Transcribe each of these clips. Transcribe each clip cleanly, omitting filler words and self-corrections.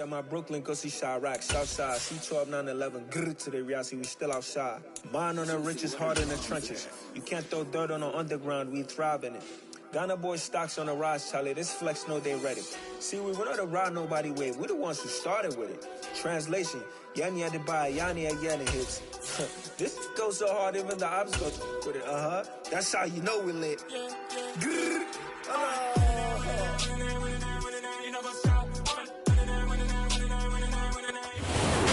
That my Brooklyn go see Chirac, Southside, C12, 911, grrr to the Riasi, we still outside. Mine on the riches, hard in the trenches. You can't throw dirt on the underground, we thrive in it. Ghana boys stocks on the rise, Charlie, this flex know they ready. See, we not to ride nobody wave, we the ones who started with it. Translation, Yanni had to buy Yanni again hits. This goes so hard, even the ops go with it, That's how you know we lit. Grrr.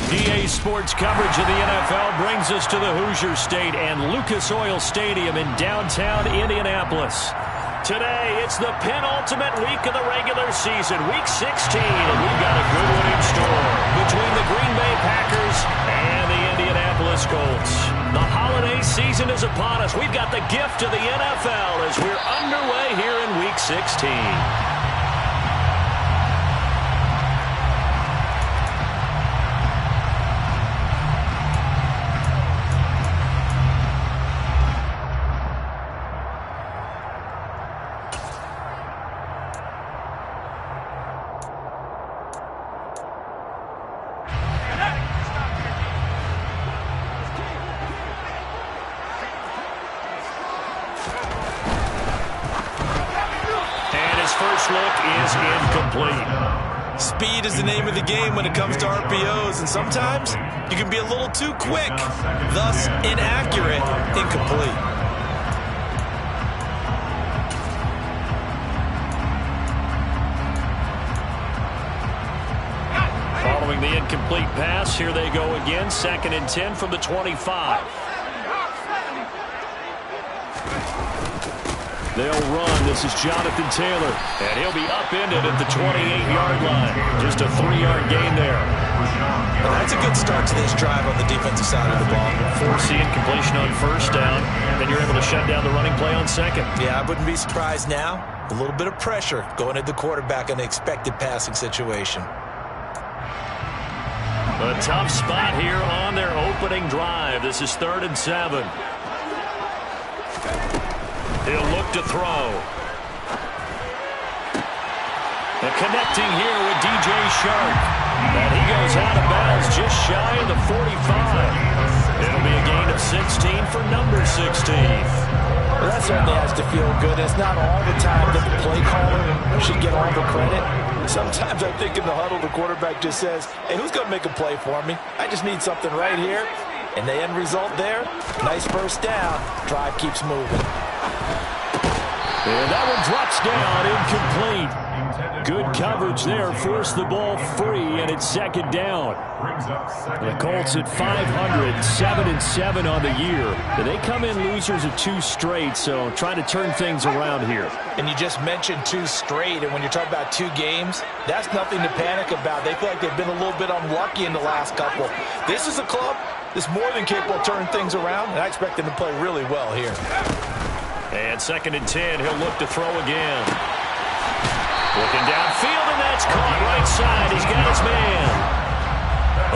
EA Sports coverage of the NFL brings us to the Hoosier State and Lucas Oil Stadium in downtown Indianapolis. Today, it's the penultimate week of the regular season, Week 16, and we've got a good one in store between the Green Bay Packers and the Indianapolis Colts. The holiday season is upon us. We've got the gift of the NFL as we're underway here in Week 16. Speed is the name of the game when it comes to RPOs, and sometimes you can be a little too quick, thus inaccurate, incomplete. Following the incomplete pass, here they go again, 2nd and 10 from the 25. They'll run. This is Jonathan Taylor. And he'll be upended at the 28-yard line. Just a 3-yard gain there. Well, that's a good start to this drive on the defensive side of the ball. Force the incompletion on 1st down. Then you're able to shut down the running play on 2nd. Yeah, I wouldn't be surprised now. A little bit of pressure going at the quarterback in an expected passing situation. A tough spot here on their opening drive. This is 3rd and 7. He'll look to throw. And connecting here with DJ Shark. And he goes out of bounds just shy of the 45. It'll be a gain of 16 for number 16. Well, that certainly has to feel good. It's not all the time that the play caller should get all the credit. Sometimes I think in the huddle, the quarterback just says, hey, who's going to make a play for me? I just need something right here. And the end result there, nice first down. Drive keeps moving. And that one drops down, incomplete. Good coverage there, forced the ball free, and it's 2nd down. The Colts at 500, 7-7 on the year. They come in losers of 2 straight, so trying to turn things around here. And you just mentioned 2 straight, and when you're talking about 2 games, that's nothing to panic about. They feel like they've been a little bit unlucky in the last couple. This is a club that's more than capable of turning things around, and I expect them to play really well here. And 2nd and 10, he'll look to throw again. Looking downfield, and that's caught right side. He's got his man.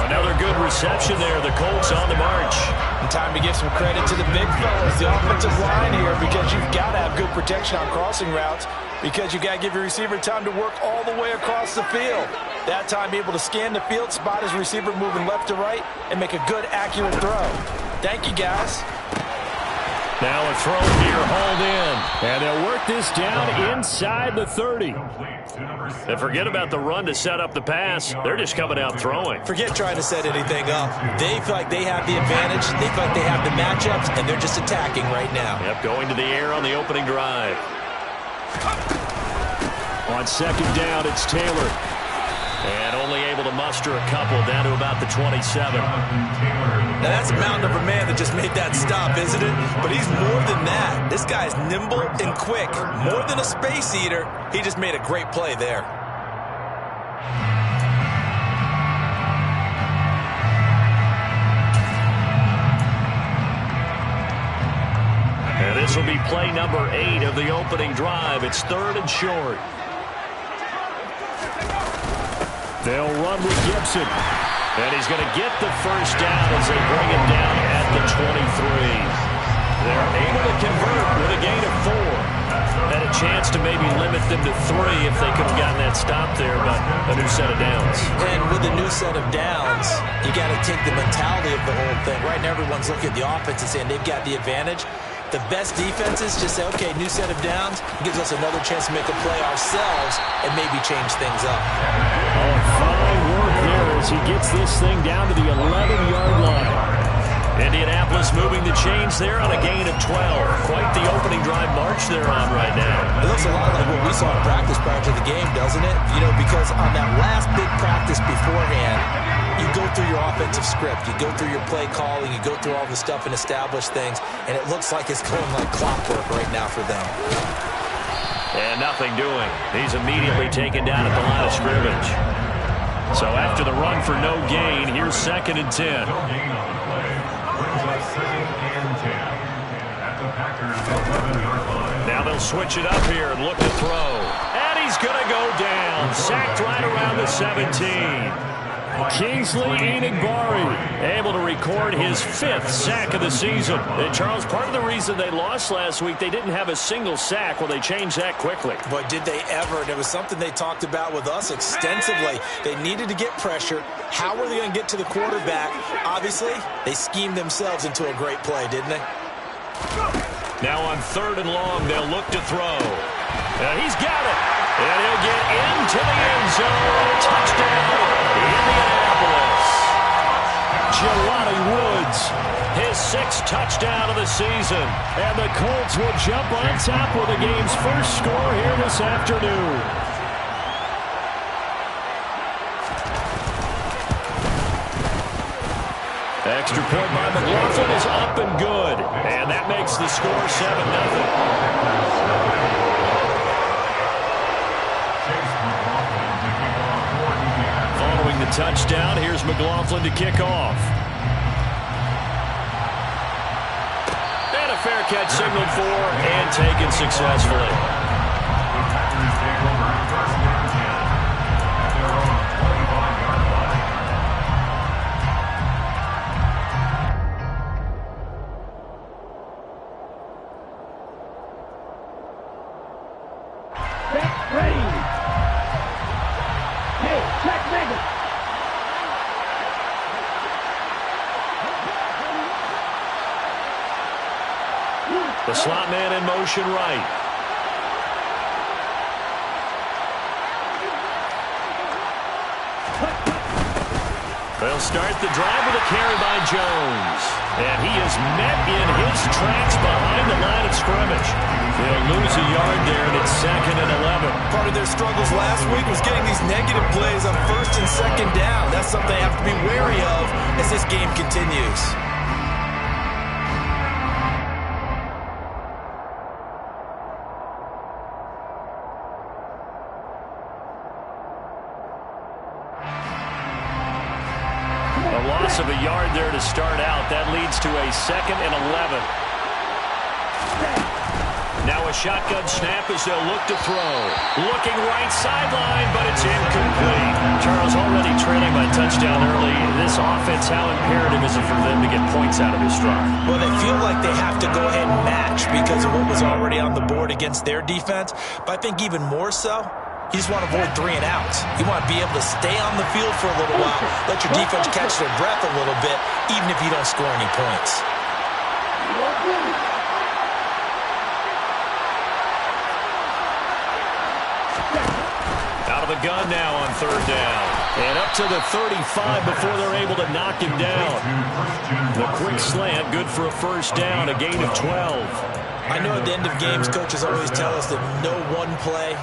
Another good reception there. The Colts on the march. And time to give some credit to the big fellas, the offensive line here, because you've got to have good protection on crossing routes, because you've got to give your receiver time to work all the way across the field. That time, be able to scan the field, spot his receiver moving left to right, and make a good, accurate throw. Thank you, guys. Now a throw here, hauled in. And they'll work this down inside the 30. And forget about the run to set up the pass. They're just coming out throwing. Forget trying to set anything up. They feel like they have the advantage. They feel like they have the matchups, and they're just attacking right now. Yep, going to the air on the opening drive. On 2nd down, it's Taylor. And only able to muster a couple down to about the 27. Now, that's a mountain of a man that just made that stop, isn't it? But he's more than that. This guy's nimble and quick. More than a space eater. He just made a great play there. And this will be play number 8 of the opening drive. It's 3rd and short. They'll run with Gibson. And he's going to get the first down as they bring him down at the 23. They're able to convert with a gain of 4. Had a chance to maybe limit them to 3 if they could have gotten that stop there, but a new set of downs. And with a new set of downs, you got to take the mentality of the whole thing. Right now, everyone's looking at the offense and saying they've got the advantage. The best defenses just say, okay, new set of downs, gives us another chance to make a play ourselves and maybe change things up. Oh, fine work there as he gets this thing down to the 11-yard line. Indianapolis moving the chains there on a gain of 12. Quite the opening drive march they're on right now. It looks a lot like what we saw in practice prior to the game, doesn't it? You know, because on that last big practice beforehand, you go through your offensive script, you go through your play calling, you go through all the stuff and establish things, and it looks like it's going like clockwork right now for them. And nothing doing. He's immediately taken down at the line of scrimmage. So after the run for no gain, here's 2nd and 10. Now they'll switch it up here and look to throw. And he's going to go down. Sacked right around the 17. Kingsley Enagbare able to record his 5th sack of the season. And Charles, part of the reason they lost last week, they didn't have a single sack. Well, they changed that quickly. But did they ever? And it was something they talked about with us extensively. They needed to get pressure. How were they going to get to the quarterback? Obviously, they schemed themselves into a great play, didn't they? Now on 3rd and long, they'll look to throw. He's got it. And he'll get into the end zone. Touchdown, Indianapolis. Jelani Woods, his 6th touchdown of the season. And the Colts will jump on top with the game's first score here this afternoon. Extra point by McLaughlin is up and good. And that makes the score 7-0. Following the touchdown, here's McLaughlin to kick off. And a fair catch signaled for and taken successfully. The slot man in motion right. They'll start the drive with a carry by Jones. And he is met in his tracks behind the line of scrimmage. They'll lose a yard there, and it's 2nd and 11. Part of their struggles last week was getting these negative plays on 1st and 2nd down. That's something they have to be wary of as this game continues. A loss of a yard there to start out. That leads to a 2nd and 11. Now a shotgun snap as they'll look to throw. Looking right sideline, but it's incomplete. Charles already trailing by touchdown early. This offense, how imperative is it for them to get points out of this drive? Well, they feel like they have to go ahead and match because of what was already on the board against their defense. But I think even more so, you just want to avoid 3 and outs. You want to be able to stay on the field for a little while, let your defense catch their breath a little bit, even if you don't score any points. Out of the gun now on 3rd down. And up to the 35 before they're able to knock him down. The quick slant, good for a 1st down, a gain of 12. I know at the end of games, coaches always tell us that no one play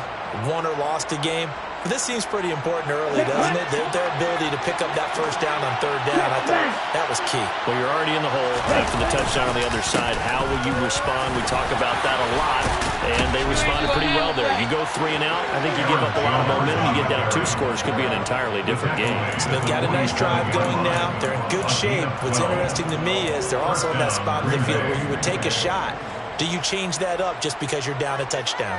won or lost a game. But this seems pretty important early, doesn't it? Their ability to pick up that 1st down on 3rd down, I thought that was key. Well, you're already in the hole after the touchdown on the other side. How will you respond? We talk about that a lot, and they responded pretty well there. You go 3 and out, I think you give up a lot of momentum. You get down 2 scores, could be an entirely different game. So they've got a nice drive going now. They're in good shape. What's interesting to me is they're also in that spot of the field where you would take a shot. Do you change that up just because you're down a touchdown?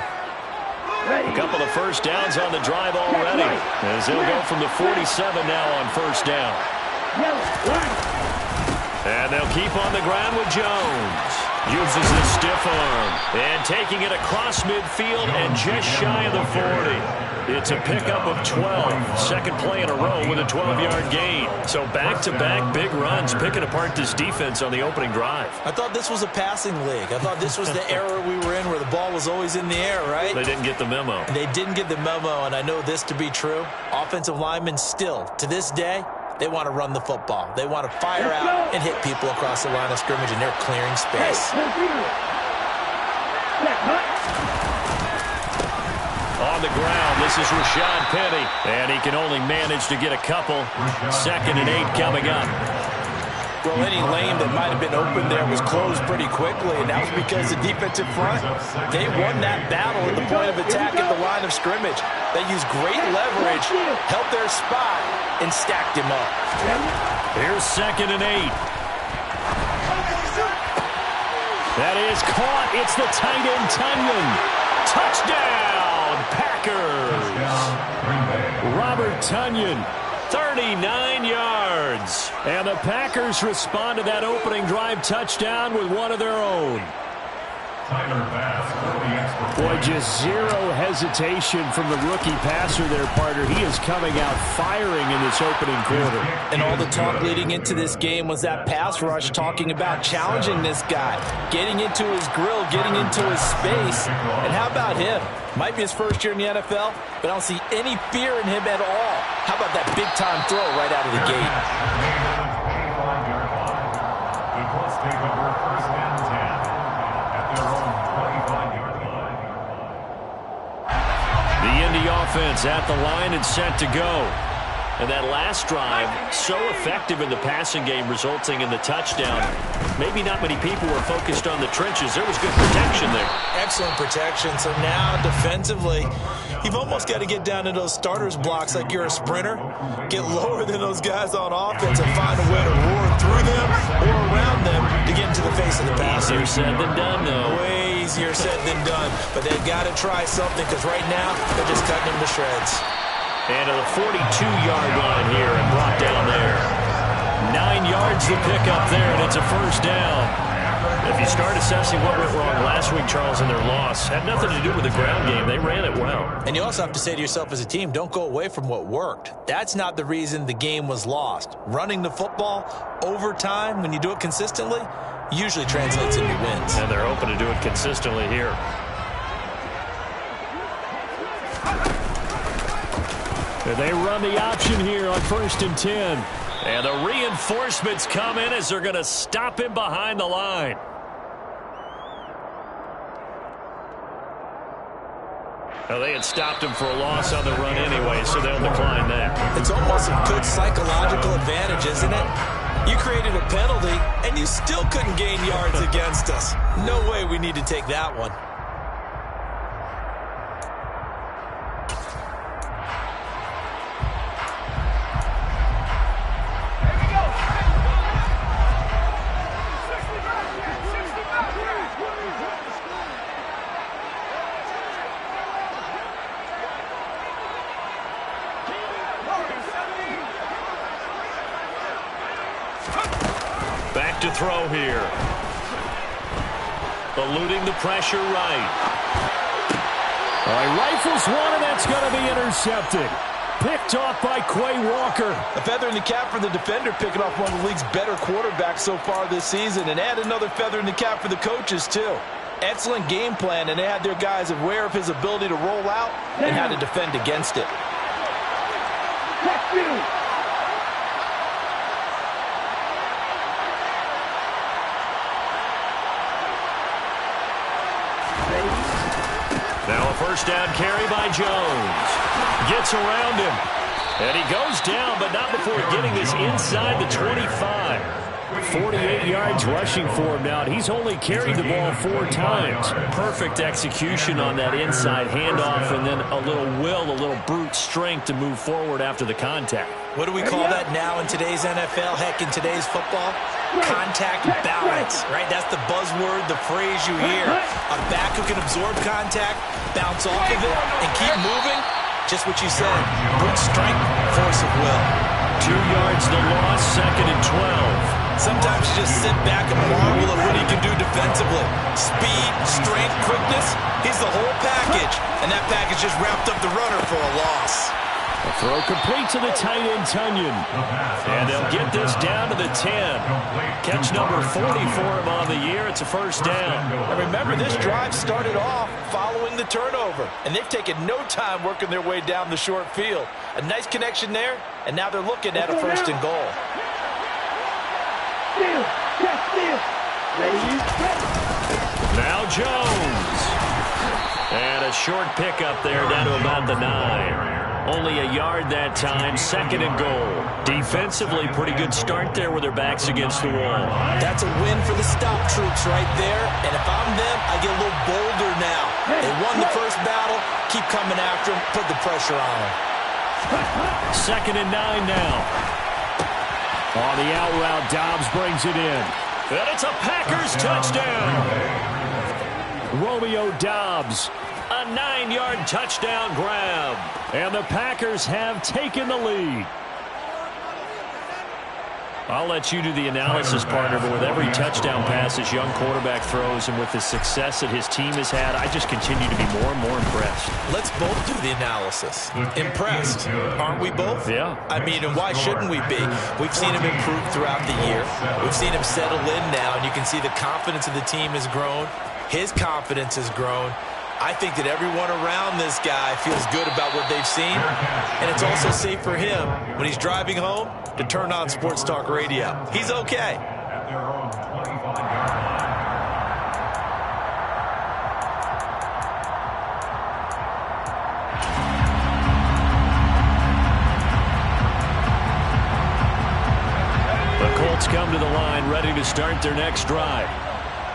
A couple of 1st downs on the drive already, as they'll go from the 47 now on 1st down. And they'll keep on the ground with Jones. Uses the stiff arm. And taking it across midfield and just shy of the 40. It's a pickup of 12. Second play in a row with a 12-yard gain. So back-to-back big runs, picking apart this defense on the opening drive. I thought this was a passing league. I thought this was the era we were in where the ball was always in the air, right? They didn't get the memo. They didn't get the memo, and I know this to be true. Offensive linemen still, to this day, they want to run the football. They want to fire out and hit people across the line of scrimmage, and they're clearing space. On the ground, this is Rashad Penny, and he can only manage to get a couple. 2nd and 8 coming up. Well, any lane that might have been open there was closed pretty quickly, and that was because the defensive front, they won that battle at the point of attack at the line of scrimmage. They used great leverage, helped their spot, and stacked him up. Here's 2nd and 8. That is caught. It's the tight end, Tunyon. Touchdown, Packers. Robert Tunyon, 39 yards. And the Packers respond to that opening drive touchdown with one of their own. Boy, just zero hesitation from the rookie passer there, partner. He is coming out firing in this opening quarter. And all the talk leading into this game was that pass rush talking about challenging this guy, getting into his grill, getting into his space. And how about him? Might be his first year in the NFL, but I don't see any fear in him at all. How about that big-time throw right out of the gate? Offense at the line and set to go. And that last drive, so effective in the passing game, resulting in the touchdown. Maybe not many people were focused on the trenches. There was good protection there. Excellent protection. So now defensively, you've almost got to get down to those starters blocks like you're a sprinter. Get lower than those guys on offense and find a way to roar through them or around them to get into the face of the passer. Easier said than done, though. Way easier said than done. But they've got to try something because right now they're just cutting him to shreds. And to the 42-yard line here and brought down there. 9 yards to pick up there, and it's a first down. If you start assessing what went wrong last week, Charles, in their loss, had nothing to do with the ground game. They ran it well. And you also have to say to yourself as a team, don't go away from what worked. That's not the reason the game was lost. Running the football over time, when you do it consistently, usually translates into wins. And they're open to do it consistently here. They run the option here on 1st and 10. And the reinforcements come in as they're going to stop him behind the line. Well, they had stopped him for a loss on the run anyway, so they'll decline that. It's almost a good psychological advantage, isn't it? You created a penalty, and you still couldn't gain yards against us. No way we need to take that one. Back to throw here. Eluding the pressure right. All right, rifles one, and that's going to be intercepted. Picked off by Quay Walker. A feather in the cap for the defender, picking off one of the league's better quarterbacks so far this season, and add another feather in the cap for the coaches, too. Excellent game plan, and they had their guys aware of his ability to roll out and how to defend against it. Now a first down carry by Jones. Gets around him. And he goes down, but not before getting this inside the 25. 48 yards rushing for him now. He's only carried the ball 4 times. Perfect execution on that inside handoff, and then a little will, a little brute strength to move forward after the contact. What do we call that now in today's NFL? Heck, in today's football? Contact balance, right? That's the buzzword, the phrase you hear. A back who can absorb contact, bounce off of it, and keep moving. Just what you said. Brute strength, force of will. 2 yards the loss, 2nd and 12. Sometimes you just sit back and marvel at what he can do defensively. Speed, strength, quickness, he's the whole package. And that package just wrapped up the runner for a loss. A throw complete to the tight end, Tunyon. And they'll get this down to the 10. Catch number 40 for him on the year. It's a first down. And remember, this drive started off following the turnover. And they've taken no time working their way down the short field. A nice connection there, and now they're looking at a first and goal. Now Jones. And a short pickup there down to about the 9. Only a yard that time, second and goal. Defensively, pretty good start there with their backs against the wall. That's a win for the stop troops right there. And if I'm them, I get a little bolder now. They won the first battle. Keep coming after them. Put the pressure on them. Second and 9 now. On the out route, Dobbs brings it in. And it's a Packers touchdown. Romeo Dobbs. A 9-yard touchdown grab. And the Packers have taken the lead. I'll let you do the analysis, partner, but with every touchdown pass this young quarterback throws and with the success that his team has had, I just continue to be more and more impressed. Let's both do the analysis. Impressed, aren't we both? Yeah. I mean, and why shouldn't we be? We've seen him improve throughout the year. We've seen him settle in now, and you can see the confidence of the team has grown. His confidence has grown. I think that everyone around this guy feels good about what they've seen, and it's also safe for him when he's driving home to turn on Sports Talk Radio. He's okay. The Colts come to the line ready to start their next drive.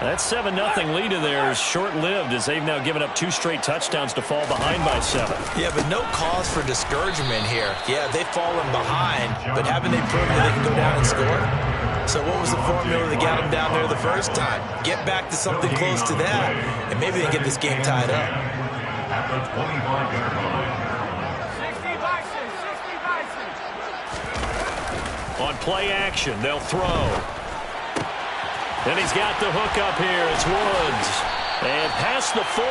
That 7-0 lead of theirs short-lived as they've now given up 2 straight touchdowns to fall behind by 7. Yeah, but no cause for discouragement here. Yeah, they've fallen behind, but haven't they proven that they can go down and score? So what was the formula that got them down there the first time? Get back to something close to that, and maybe they get this game tied up. On play action, they'll throw. And he's got the hook up here. It's Woods. And past the 40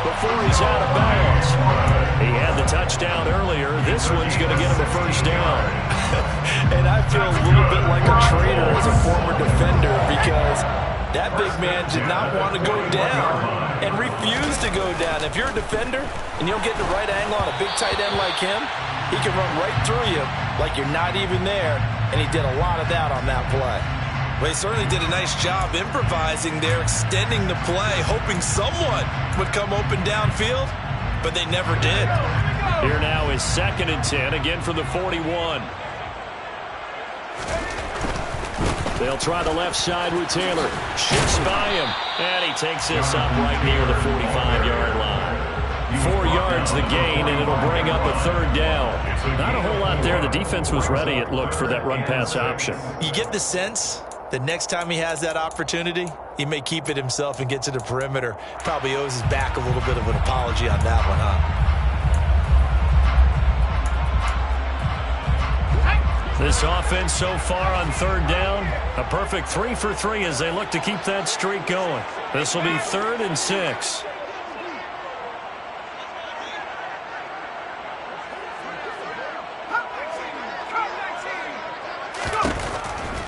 before he's out of bounds. He had the touchdown earlier. This one's going to get him a first down. And I feel a little bit like a traitor as a former defender because that big man did not want to go down and refused to go down. If you're a defender and you don't get the right angle on a big tight end like him, he can run right through you like you're not even there. And he did a lot of that on that play. Well, he certainly did a nice job improvising there, extending the play, hoping someone would come open downfield, but they never did. Here now is 2nd and 10, again from the 41. They'll try the left side with Taylor. Shifts by him, and he takes this up right near the 45-yard line. 4 yards the gain, and it'll bring up a 3rd down. Not a whole lot there. The defense was ready, it looked, for that run-pass option. You get the sense the next time he has that opportunity, he may keep it himself and get to the perimeter. Probably owes his back a little bit of an apology on that one, huh? This offense so far on 3rd down, a perfect 3 for 3 as they look to keep that streak going. This will be 3rd and 6.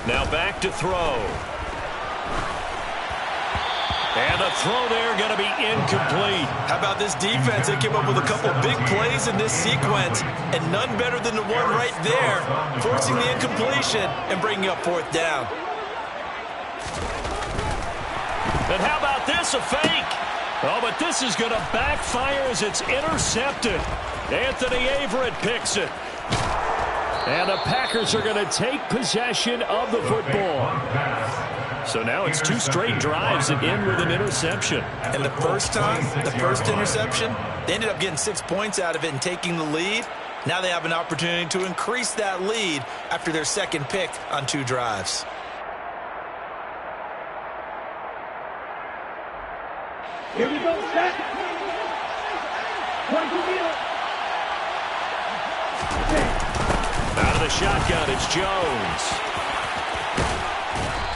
Now back to throw. And a throw there going to be incomplete. How about this defense? They came up with a couple big plays in this sequence, and none better than the one right there, forcing the incompletion and bringing up 4th down. And how about this, a fake? Oh, but this is going to backfire as it's intercepted. Anthony Averett picks it. And the Packers are going to take possession of the football. So now it's 2 straight drives that end with an interception. And the first time, the first interception, they ended up getting 6 points out of it and taking the lead. Now they have an opportunity to increase that lead after their 2nd pick on 2 drives. Here we go, set. Out of the shotgun, it's Jones.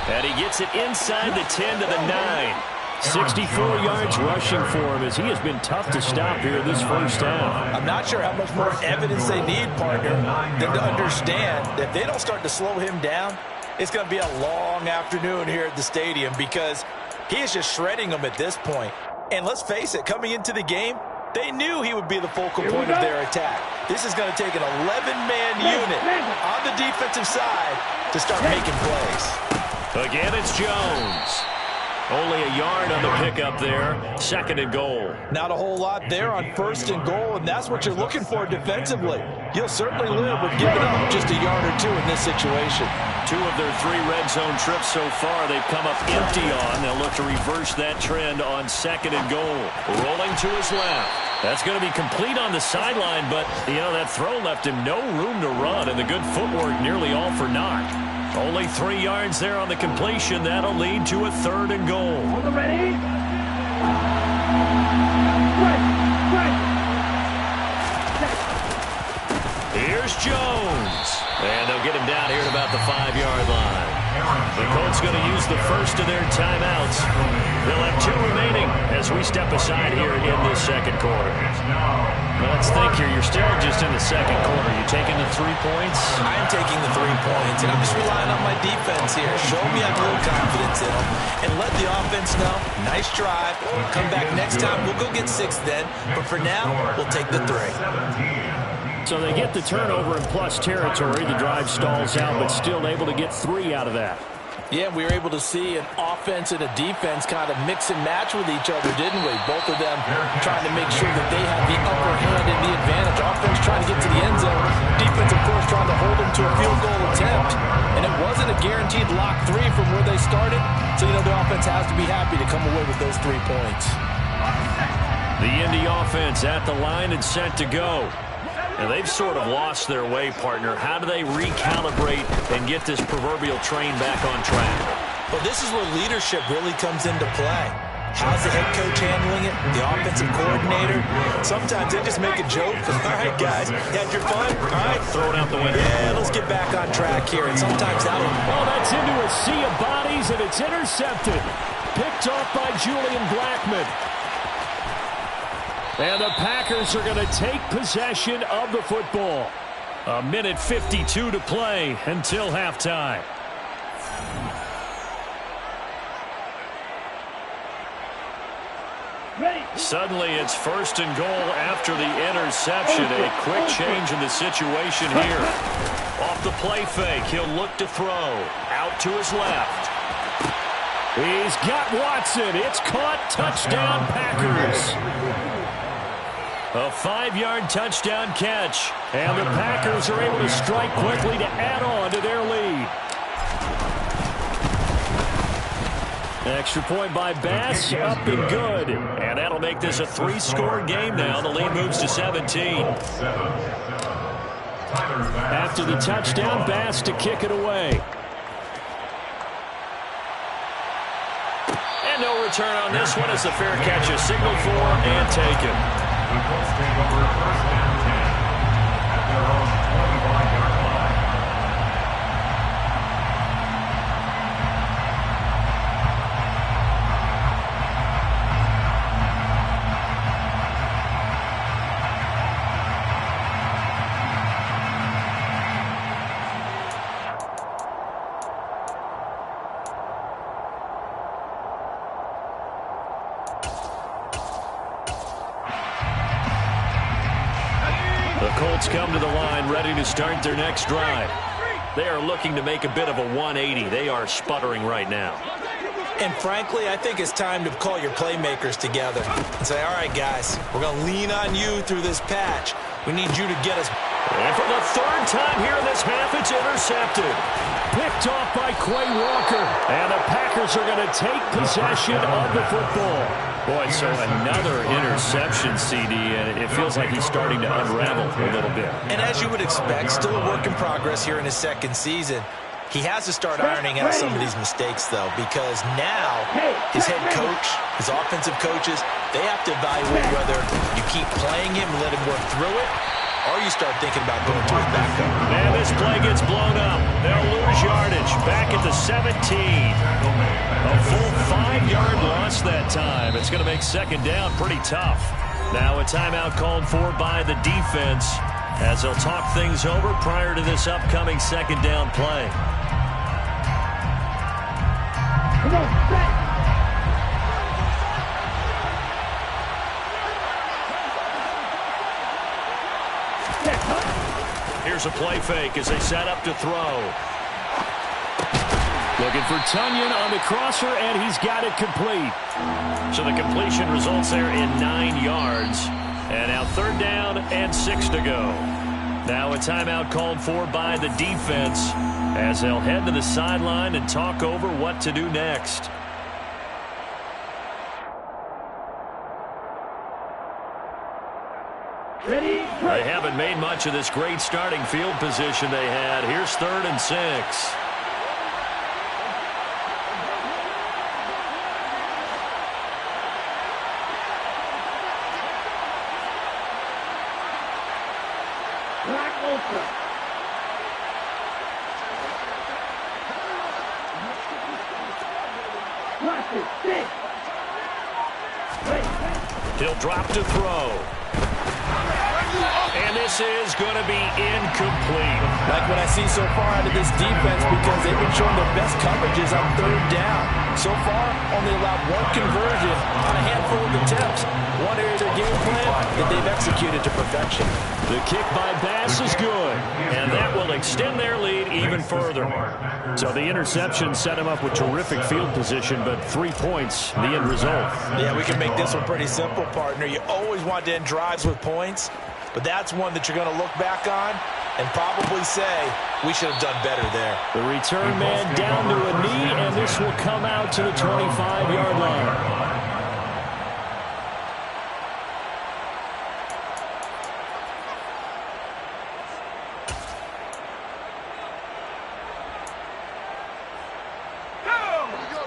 And he gets it inside the 10 to the 9. 64 yards rushing for him as he has been tough to stop here this first half. I'm not sure how much more evidence they need, partner, than to understand that if they don't start to slow him down, it's going to be a long afternoon here at the stadium because he is just shredding them at this point. And let's face it, coming into the game, they knew he would be the focal point of their attack. This is going to take an 11-man unit on the defensive side to start making plays. Again, it's Jones. Only a yard on the pickup there. 2nd and goal. Not a whole lot there on 1st and goal, and that's what you're looking for defensively. You'll certainly live with giving up just a yard or 2 in this situation. 2 of their 3 red zone trips so far they've come up empty on. They'll look to reverse that trend on 2nd and goal. Rolling to his left. That's going to be complete on the sideline, but, that throw left him no room to run, and the good footwork nearly all for naught. Only 3 yards there on the completion. That'll lead to a 3rd and goal. Ready? Here's Jones. And they'll get him down here at about the 5-yard line. The Colts going to use the first of their timeouts. They'll have 2 remaining as we step aside here in this 2nd quarter. Let's think here. You're still just in the 2nd quarter. You taking the 3 points? I'm taking the 3 points, and I'm just relying on my defense here. Show me I have a little confidence in them, and let the offense know, nice drive. Come back next time. We'll go get 6 then, but for now, we'll take the 3. So they get the turnover in plus territory. The drive stalls out, but still able to get 3 out of that. Yeah, we were able to see an offense and a defense kind of mix and match with each other, didn't we? Both of them trying to make sure that they have the upper hand and the advantage. Offense trying to get to the end zone. Defense, of course, trying to hold them to a field goal attempt. And it wasn't a guaranteed lock 3 from where they started. So, the offense has to be happy to come away with those 3 points. The Indy offense at the line and set to go. And they've sort of lost their way, partner. How do they recalibrate and get this proverbial train back on track? Well, this is where leadership really comes into play. How's the head coach handling it? The offensive coordinator? Sometimes they just make a joke. All right, guys, you had your fun? All right, throw it out the window. Yeah, let's get back on track here. And sometimes that'll... Oh, that's into a sea of bodies, and it's intercepted. Picked off by Julian Blackmon. And the Packers are going to take possession of the football. 1:52 to play until halftime. Suddenly it's 1st and goal after the interception. A quick change in the situation here. Off the play fake, he'll look to throw. Out to his left. He's got Watson. It's caught. Touchdown, Packers. A 5-yard touchdown catch. And the Packers are able to strike quickly to add on to their lead. Extra point by Bass, up and good. And that'll make this a 3-score game now. The lead moves to 17. After the touchdown, Bass to kick it away. And no return on this one as the fair catch is signaled for and taken. The Colts take over 1st and 10 at their own 25-yard line. The Colts come to the line ready to start their next drive. They are looking to make a bit of a 180. They are sputtering right now. And frankly, I think it's time to call your playmakers together and say, all right, guys, we're going to lean on you through this patch. We need you to get us. And for the 3rd time here in this half, it's intercepted. Picked off by Quay Walker. And the Packers are going to take possession of the football. Boy, so another interception, CD, and it feels like he's starting to unravel a little bit. And as you would expect, still a work in progress here in his 2nd season. He has to start ironing out some of these mistakes, though, because now his head coach, his offensive coaches, they have to evaluate whether you keep playing him and let him work through it, or you start thinking about going to his backup. And this play gets blown up. They'll lose yardage back at the 17. A full 5-yard loss that time. It's going to make second down pretty tough. Now a timeout called for by the defense as they'll talk things over prior to this upcoming second down play. Come on, set. Here's a play fake as they set up to throw. Looking for Tunyon on the crosser, and he's got it complete. So the completion results there in 9 yards. And now third down and 6 to go. Now a timeout called for by the defense as they'll head to the sideline and talk over what to do next. Ready? They haven't made much of this great starting field position they had. Here's 3rd and 6. Black open. Watch it. Stick. He'll drop to throw. And this is going to be incomplete. Like what I see so far out of this defense, because they've been showing their best coverages on 3rd down. So far, only allowed 1 conversion on a handful of attempts. One area of their game plan that they've executed to perfection. The kick by Bass is good, and that will extend their lead even further. So the interception set him up with terrific field position, but 3 points, the end result. Yeah, we can make this one pretty simple, partner. You always want to end drives with points, but that's one that you're going to look back on and probably say, we should have done better there. The return man down to a knee, and this will come out to the 25-yard line.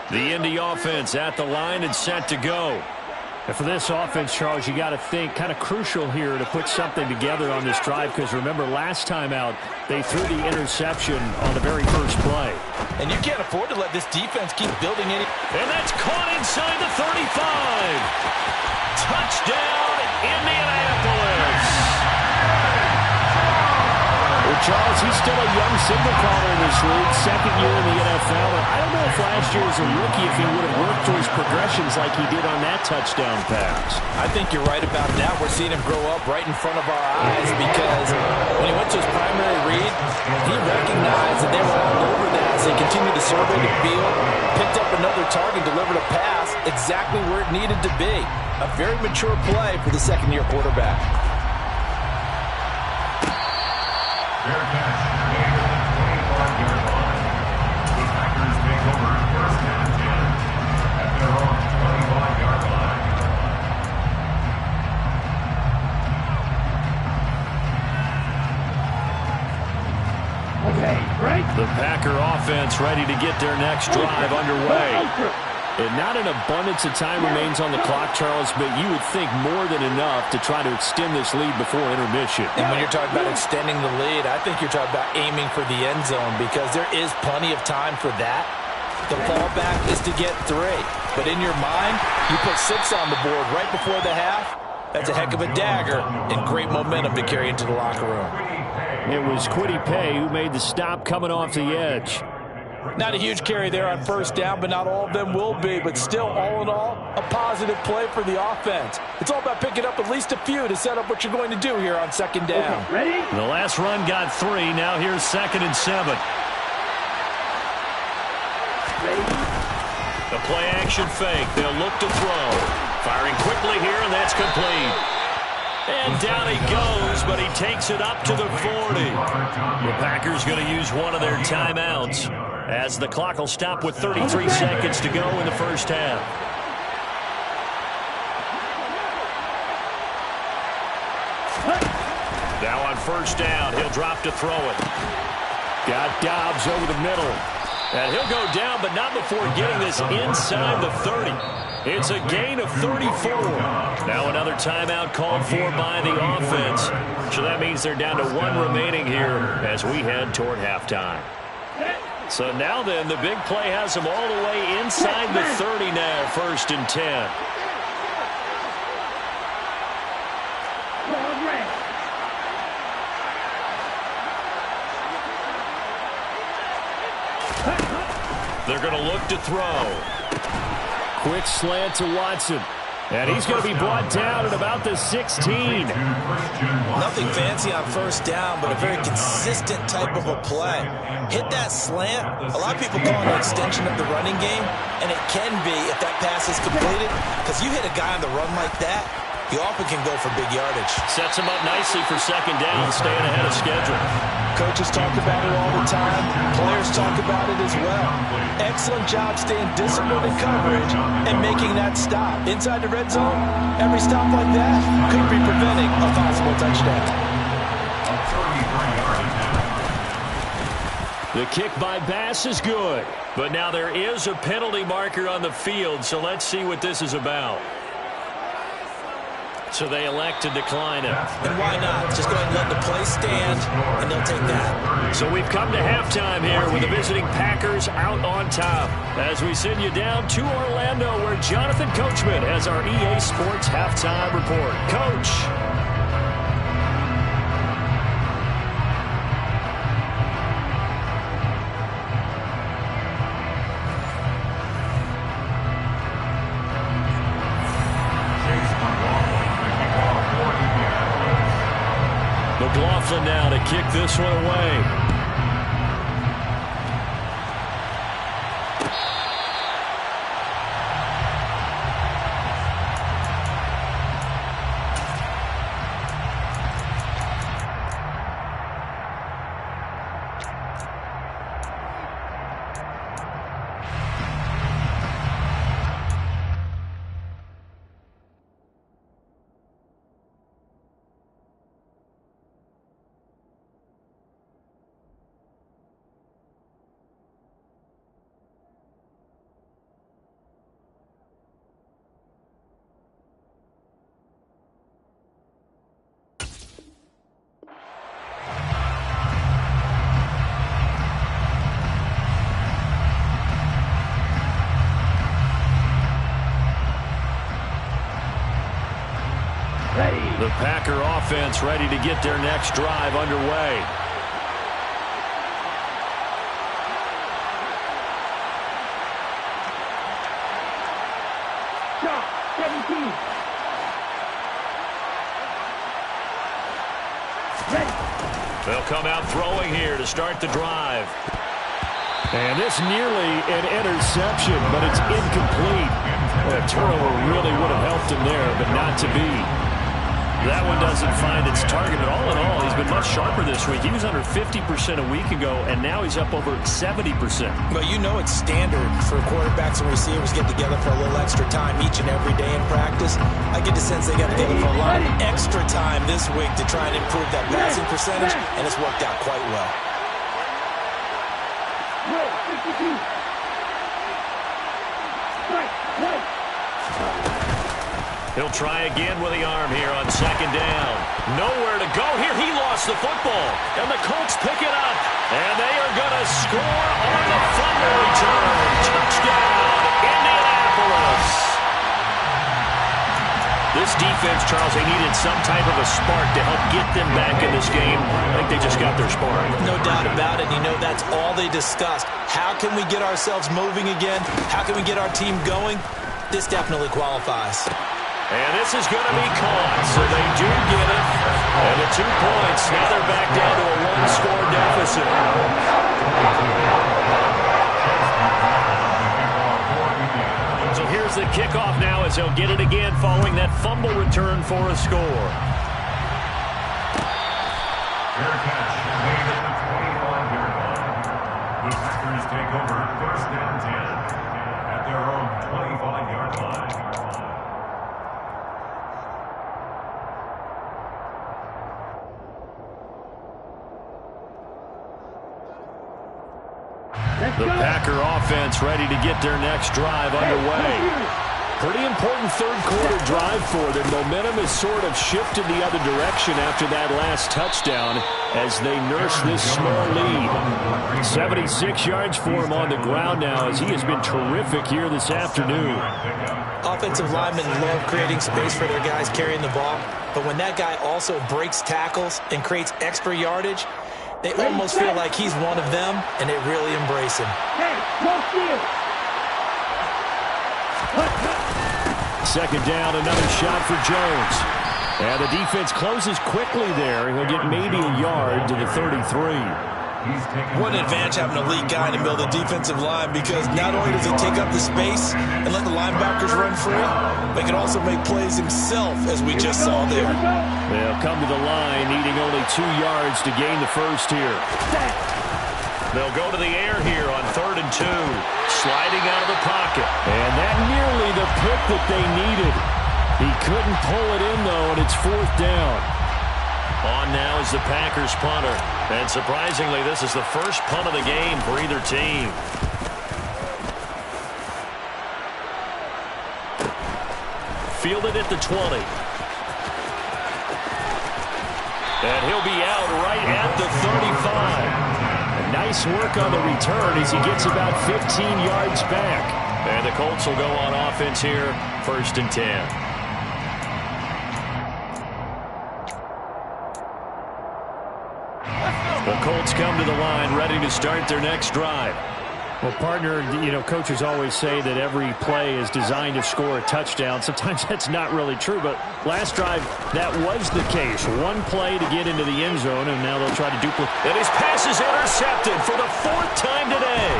The Indy offense at the line and set to go. And for this offense, Charles, you got to think kind of crucial here to put something together on this drive, because remember last time out they threw the interception on the very first play. And you can't afford to let this defense keep building any. And that's caught inside the 35. Touchdown, Indianapolis. Well, Charles, he's still a young signal caller in this league, 2nd year in the NFL. And I don't know if last year as a rookie if he would have worked through his progressions like he did on that touchdown pass. I think you're right about that. We're seeing him grow up right in front of our eyes, because when he went to his primary read, he recognized that they were all over that as they continued to survey the field, picked up another target, delivered a pass exactly where it needed to be. A very mature play for the 2nd-year quarterback. Fair catch made at the 25-yard line. The Packers take over 1st and 10 at their own 25-yard line. Okay, break. The Packer offense ready to get their next drive underway. And not an abundance of time remains on the clock, Charles, but you would think more than enough to try to extend this lead before intermission. And when you're talking about extending the lead, I think you're talking about aiming for the end zone, because there is plenty of time for that. The fallback is to get 3. But in your mind, you put 6 on the board right before the half. That's a heck of a dagger and great momentum to carry into the locker room. It was Kwity Paye who made the stop coming off the edge. Not a huge carry there on 1st down, but not all of them will be. But still, all in all, a positive play for the offense. It's all about picking up at least a few to set up what you're going to do here on 2nd down. Okay, ready? The last run got 3. Now here's 2nd and 7. Ready? The play action fake. They'll look to throw. Firing quickly here, and that's complete. And down he goes, but he takes it up to the 40. The Packers going to use one of their timeouts as the clock will stop with 33 seconds to go in the 1st half. Now on 1st down, he'll drop to throw it. Got Dobbs over the middle. And he'll go down, but not before getting this inside the 30. It's a gain of 34. Now another timeout called for by the offense. So that means they're down to 1 remaining here as we head toward halftime. So now then, the big play has them all the way inside the 30 now, 1st and 10. They're going to look to throw. Quick slant to Watson. And he's going to be brought down at about the 16. Nothing fancy on 1st down, but a very consistent type of a play. Hit that slant. A lot of people call it an extension of the running game, and it can be if that pass is completed, because you hit a guy on the run like that, you often can go for big yardage. Sets him up nicely for 2nd down, staying ahead of schedule. Coaches talk about it all the time. Players talk about it as well. Excellent job staying disciplined in coverage and making that stop. Inside the red zone, every stop like that could be preventing a possible touchdown. The kick by Bass is good. But now there is a penalty marker on the field, so let's see what this is about. So they elect to decline it. And why not? Just go ahead and let the play stand, and they'll take that. So we've come to halftime here with the visiting Packers out on top. As we send you down to Orlando, where Jonathan Coachman has our EA Sports Halftime Report. Coach. McLaughlin now to kick this one away. The Packer offense ready to get their next drive underway. Shot, 17. Ready. They'll come out throwing here to start the drive. And this nearly an interception, but it's incomplete. Well, a turnover really would have helped him there, but not to be. That one doesn't find its target. But all in all, he's been much sharper this week. He was under 50% a week ago, and now he's up over 70%. Well, you know it's standard for quarterbacks and receivers get together for a little extra time each and every day in practice. I get the sense they got together for a lot of extra time this week to try and improve that passing percentage, and it's worked out quite well. He'll try again with the arm here on 2nd down. Nowhere to go here. He lost the football. And the Colts pick it up. And they are going to score on the fumble return. Touchdown, Indianapolis. This defense, Charles, they needed some type of a spark to help get them back in this game. I think they just got their spark. No doubt about it. You know, that's all they discussed. How can we get ourselves moving again? How can we get our team going? This definitely qualifies. And this is going to be caught, so they do get it. And the 2 points, now they're back down to a 1-score deficit. So here's the kickoff now as they'll get it again following that fumble return for a score. Fair catch, made at the 25-yard line. The Packers take over 1st and 10 at their own 25-yard line. The Packer offense ready to get their next drive underway. Pretty important third-quarter drive for them. Momentum has sort of shifted the other direction after that last touchdown as they nurse this small lead. 76 yards for him on the ground now as he has been terrific here this afternoon. Offensive linemen love creating space for their guys carrying the ball, but when that guy also breaks tackles and creates extra yardage, they almost feel like he's one of them, and they really embrace him. Second down, another shot for Jones. And the defense closes quickly there. He'll get maybe a yard to the 33. What an advantage having a elite guy in the middle of the defensive line, because not only does he take up the space and let the linebackers run free, but he can also make plays himself, as we just saw there. They'll come to the line, needing only 2 yards to gain the first here. They'll go to the air here on 3rd and 2. Sliding out of the pocket. And that nearly the pick that they needed. He couldn't pull it in, though, and it's 4th down. On now is the Packers punter. And surprisingly, this is the first punt of the game for either team. Fielded at the 20. And he'll be out right at the 35. Nice work on the return as he gets about 15 yards back. And the Colts will go on offense here, 1st and 10. The Colts come to the line, ready to start their next drive. Well, partner, coaches always say that every play is designed to score a touchdown. Sometimes that's not really true, but last drive, that was the case. One play to get into the end zone, and now they'll try to duplicate. And his pass is intercepted for the 4th time today.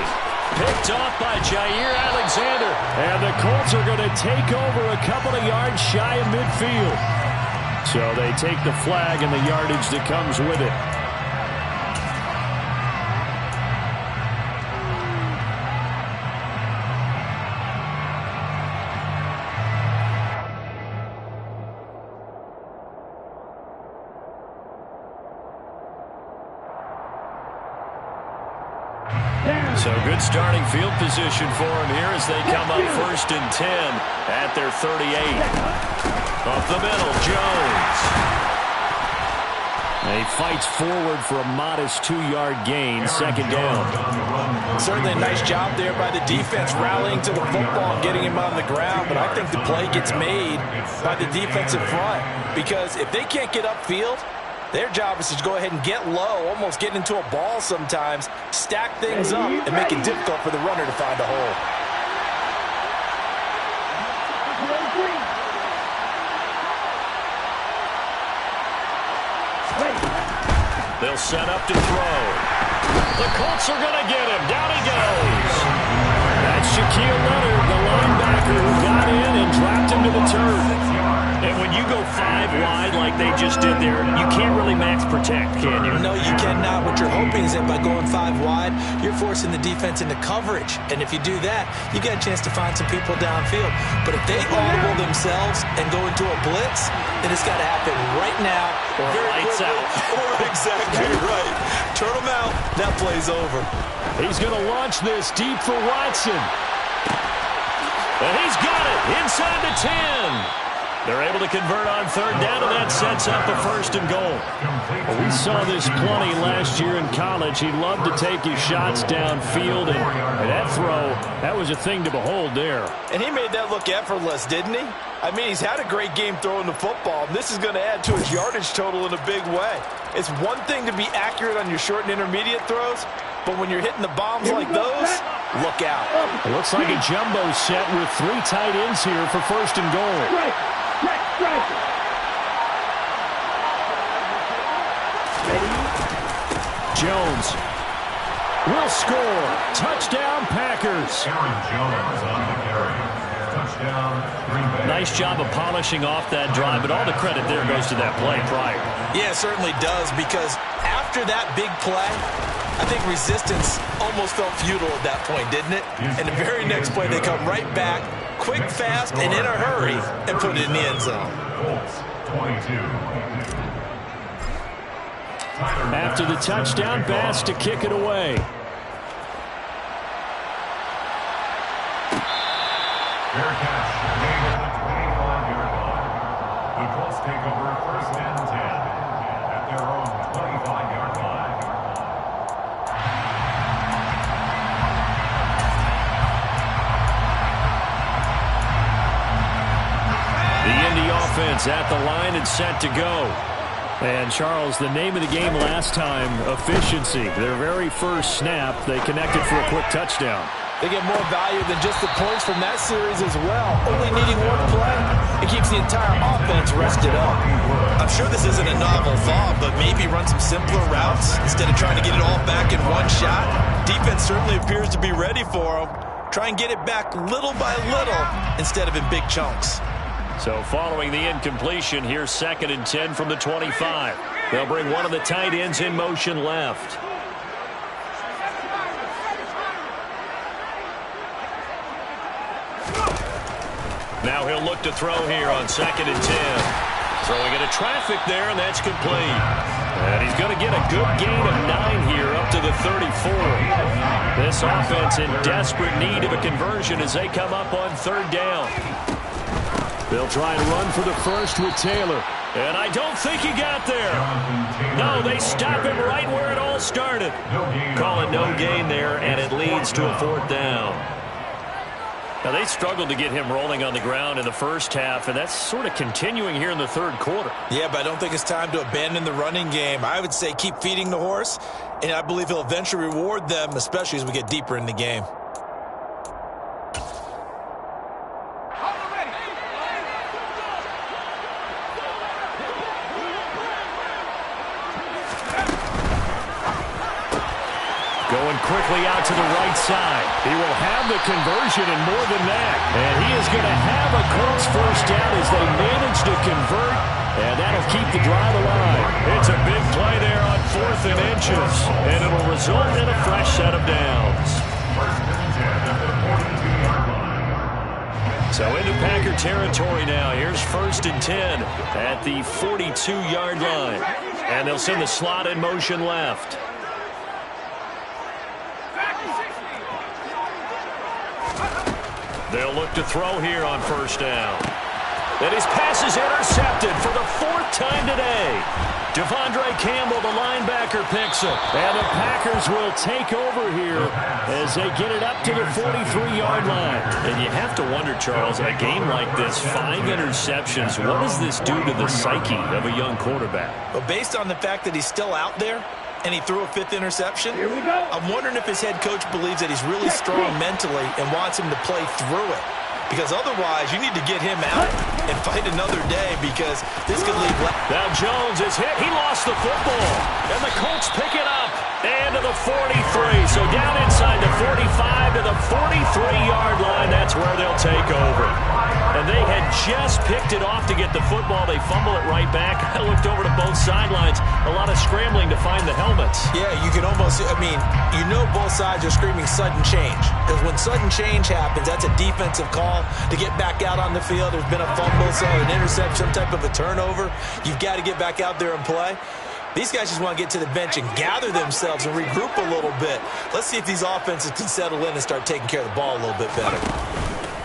Picked off by Jair Alexander. And the Colts are going to take over a couple of yards shy of midfield. So they take the flag and the yardage that comes with it. So good starting field position for him here as they come up 1st and 10 at their 38. Up the middle, Jones. He fights forward for a modest 2-yard gain, 2nd down. Certainly a nice job there by the defense rallying to the football and getting him on the ground, but I think the play gets made by the defensive front, because if they can't get upfield, their job is to go ahead and get low, almost get into a ball sometimes, stack things up, and make it difficult for the runner to find a hole. They'll set up to throw. The Colts are going to get him. Down he goes. That's Shaquille Leonard, the linebacker, who got in and dropped him to the turf. And when you go 5 wide like they just did there, you can't really max protect, can you? No, you cannot. What you're hoping is that by going 5 wide, you're forcing the defense into coverage. And if you do that, you get a chance to find some people downfield. But if they audible themselves and go into a blitz, then it's got to happen right now. Or lights out. Or exactly right. Turn them out. That play's over. He's going to launch this deep for Watson. And he's got it inside the 10. They're able to convert on 3rd down, and that sets up a 1st and goal. Well, we saw this plenty last year in college. He loved to take his shots downfield, and that throw, that was a thing to behold there. And he made that look effortless, didn't he? I mean, he's had a great game throwing the football. This is going to add to his yardage total in a big way. It's one thing to be accurate on your short and intermediate throws, but when you're hitting the bombs like those, look out. It looks like a jumbo set with 3 tight ends here for 1st and goal. Jones will score. Touchdown, Packers. Aaron Jones on the carry. Touchdown, Green Bay. Nice job of polishing off that drive, but all the credit there goes to that play prior. Yeah, it certainly does, because after that big play, I think resistance almost felt futile at that point, didn't it? And the very next play, they come right back, quick, fast, and in a hurry, and put it in the end zone. 22. After the touchdown, Bass to kick it away. Fair catch. offense at the line and set to go. And, Charles, the name of the game last time, efficiency. Their very first snap, they connected for a quick touchdown. They get more value than just the points from that series as well. Only needing one play, it keeps the entire offense rested up. I'm sure this isn't a novel thought, but maybe run some simpler routes instead of trying to get it all back in one shot. Defense certainly appears to be ready for them. Try and get it back little by little instead of in big chunks. So following the incompletion, here's 2nd and 10 from the 25. They'll bring one of the tight ends in motion left. Now he'll look to throw here on 2nd and 10. Throwing into traffic there, and that's complete. And he's going to get a good gain of 9 here up to the 34. This offense in desperate need of a conversion as they come up on 3rd down. They'll try and run for the first with Taylor. And I don't think he got there. No, they stop him right where it all started. Call it no gain there, and it leads to a 4th down. Now, they struggled to get him rolling on the ground in the first half, and that's sort of continuing here in the 3rd quarter. Yeah, but I don't think it's time to abandon the running game. I would say keep feeding the horse, and I believe he'll eventually reward them, especially as we get deeper in the game. Going quickly out to the right side. He will have the conversion and more than that. And he is going to have a Colts first down as they manage to convert. And that'll keep the drive alive. It's a big play there on 4th and inches. And it'll result in a fresh set of downs. So into Packer territory now. Here's 1st and 10 at the 42-yard line. And they'll send the slot in motion left. They'll look to throw here on 1st down. And his pass is intercepted for the 4th time today. Devondre Campbell, the linebacker, picks it. And the Packers will take over here as they get it up to the 43-yard line. And you have to wonder, Charles, a game like this, 5 interceptions, what does this do to the psyche of a young quarterback? But based on the fact that he's still out there, and he threw a 5th interception, I'm wondering if his head coach believes that he's really strong mentally and wants him to play through it. Because otherwise, you need to get him out and fight another day because this could leave. Now Jones is hit. He lost the football. And the Colts pick it up. And to the 43. So down inside the 45 to the 43-yard line. That's where they'll take over. And they had just picked it off to get the football. They fumble it right back. I looked over to both sidelines. A lot of scrambling to find the helmets. Yeah, you can almost, you know both sides are screaming sudden change. Because when sudden change happens, that's a defensive call to get back out on the field. There's been a fumble, so an interception, some type of a turnover. You've got to get back out there and play. These guys just want to get to the bench and gather themselves and regroup a little bit. Let's see if these offenses can settle in and start taking care of the ball a little bit better.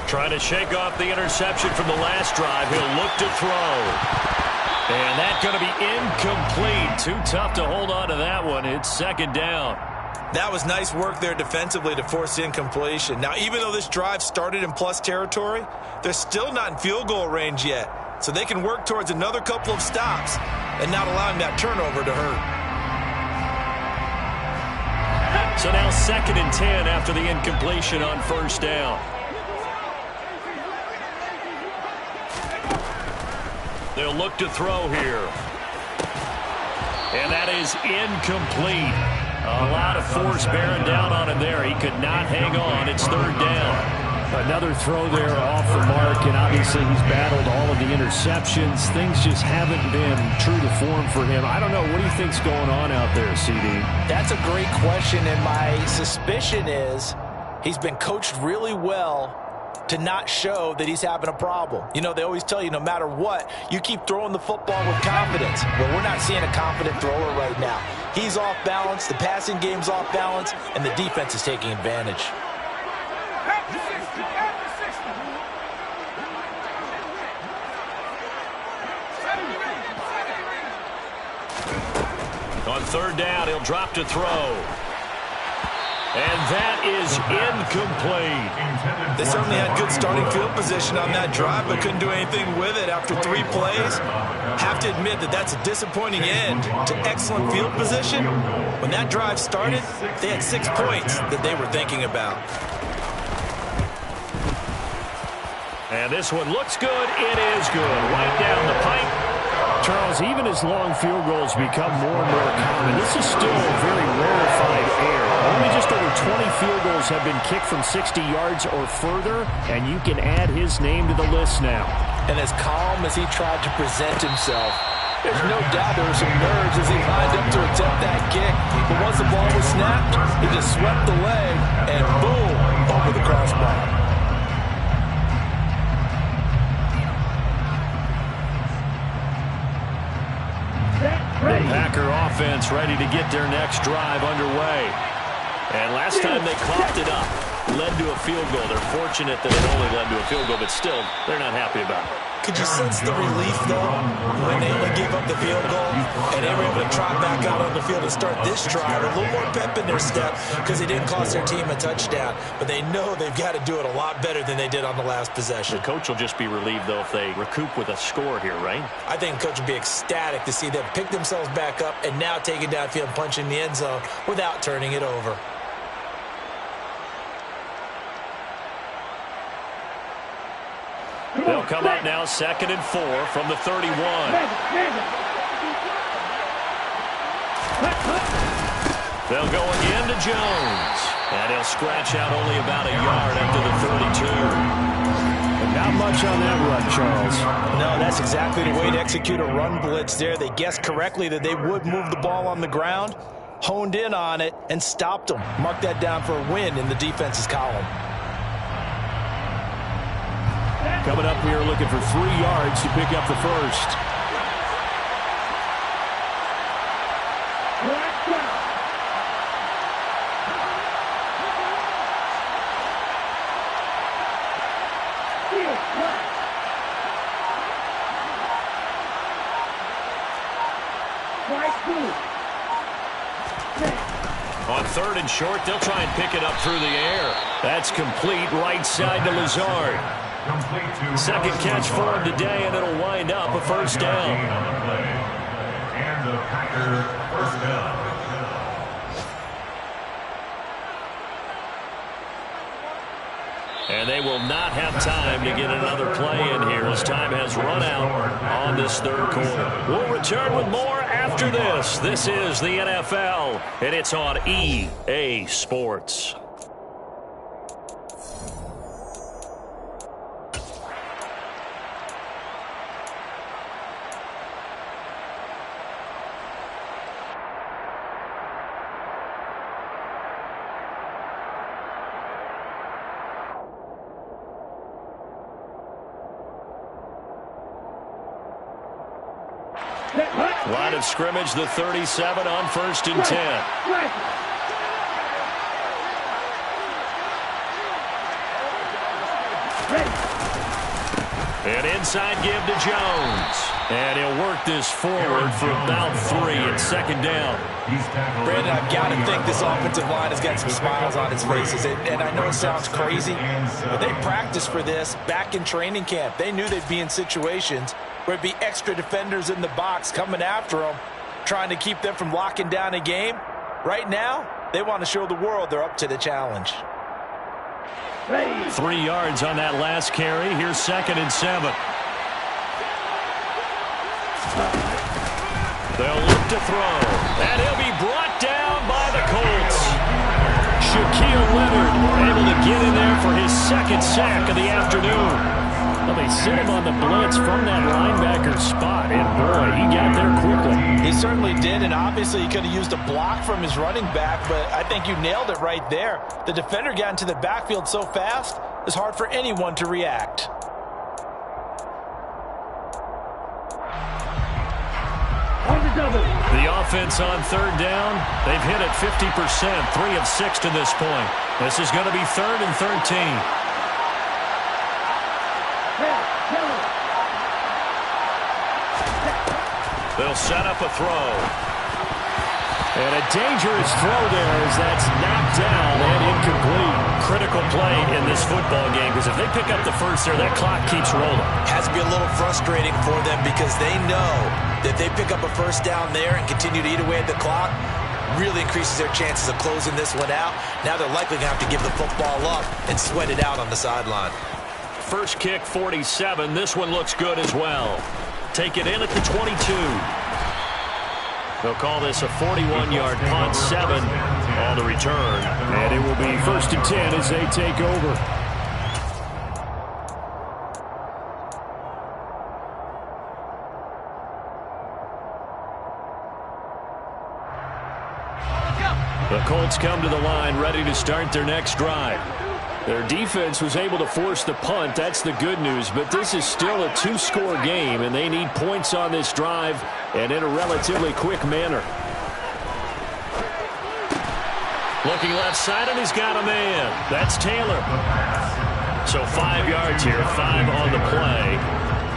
Trying to shake off the interception from the last drive. He'll look to throw. And that's going to be incomplete. Too tough to hold on to that one. It's 2nd down. That was nice work there defensively to force incompletion. Now, even though this drive started in plus territory, they're still not in field goal range yet. So they can work towards another couple of stops and not allowing that turnover to hurt. So now 2nd and 10 after the incompletion on 1st down. They'll look to throw here. And that is incomplete. A lot of force bearing down on him there. He could not hang on. It's 3rd down. Another throw there off the mark, and obviously he's battled all of the interceptions. Things just haven't been true to form for him. I don't know. What do you think's going on out there, CD? That's a great question, and my suspicion is he's been coached really well to not show that he's having a problem. You know, they always tell you no matter what, you keep throwing the football with confidence. Well, we're not seeing a confident thrower right now. He's off balance, the passing game's off balance, and the defense is taking advantage. On 3rd down, he'll drop to throw. And that is incomplete. They certainly had good starting field position on that drive, but couldn't do anything with it after 3 plays. Have to admit that that's a disappointing end to excellent field position. When that drive started, they had 6 points that they were thinking about. And this one looks good. It is good. Right down the pipe. Charles, even as long field goals become more and more common, this is still a very rarefied air. Only just over 20 field goals have been kicked from 60 yards or further, and you can add his name to the list now. And as calm as he tried to present himself, there's no doubt there were some nerves as he lined up to attempt that kick. But once the ball was snapped, he just swept the leg, and boom, over the crossbar. The Packer offense ready to get their next drive underway. And last time they coughed it up, led to a field goal. They're fortunate that it only led to a field goal, but still, they're not happy about it. Could you sense the relief, though, when they only gave up the field goal and they were able to trot back out on the field and start this drive? A little more pep in their step because they didn't cost their team a touchdown. But they know they've got to do it a lot better than they did on the last possession. The coach will just be relieved, though, if they recoup with a score here, right? I think the coach will be ecstatic to see them pick themselves back up and now take it downfield and punch in the end zone without turning it over. They'll come up now 2nd and 4 from the 31. They'll go again to Jones. And he'll scratch out only about a yard after the 32. But not much on that run, Charles. No, that's exactly the way to execute a run blitz there. They guessed correctly that they would move the ball on the ground, honed in on it, and stopped them. Mark that down for a win in the defense's column. Coming up here looking for 3 yards to pick up the first. On 3rd and short, they'll try and pick it up through the air. That's complete right side to Lazard. Second catch for him today, and it'll wind up a first down. And the Packer first down. And they will not have time to get another play in here as time has run out on this 3rd quarter. We'll return with more after this. This is the NFL, and it's on EA Sports. Line of scrimmage, the 37 on 1st and 10. An inside give to Jones. And he'll work this forward for about 3 at 2nd down. Brandon, I've got to think this offensive line has got some smiles on its faces. And I know it sounds crazy, but they practiced for this back in training camp. They knew they'd be in situations where it'd be extra defenders in the box coming after them, trying to keep them from locking down a game. Right now, they want to show the world they're up to the challenge. 3 yards on that last carry. Here's 2nd and 7. They'll look to throw. And he'll be brought down by the Colts. Shaquille Leonard able to get in there for his 2nd sack of the afternoon. Well, they sent him on the blitz from that linebacker spot, and boy, he got there quickly. He certainly did, and obviously he could have used a block from his running back, but I think you nailed it right there. The defender got into the backfield so fast, it's hard for anyone to react. The offense on 3rd down, they've hit it 50%, 3 of 6 to this point. This is going to be 3rd and 13. They'll set up a throw. And a dangerous throw there as that's knocked down and incomplete. Critical play in this football game because if they pick up the first there, that clock keeps rolling. Has to be a little frustrating for them because they know that if they pick up a first down there and continue to eat away at the clock, really increases their chances of closing this one out. Now they're likely going to have to give the football up and sweat it out on the sideline. First kick, 47. This one looks good as well. Take it in at the 22. They'll call this a 41-yard punt, 7 on the return. And it will be 1st and 10 as they take over. The Colts come to the line ready to start their next drive. Their defense was able to force the punt. That's the good news. But this is still a 2-score game, and they need points on this drive and in a relatively quick manner. Looking left side, and he's got a man. That's Taylor. So 5 yards here, 5 on the play.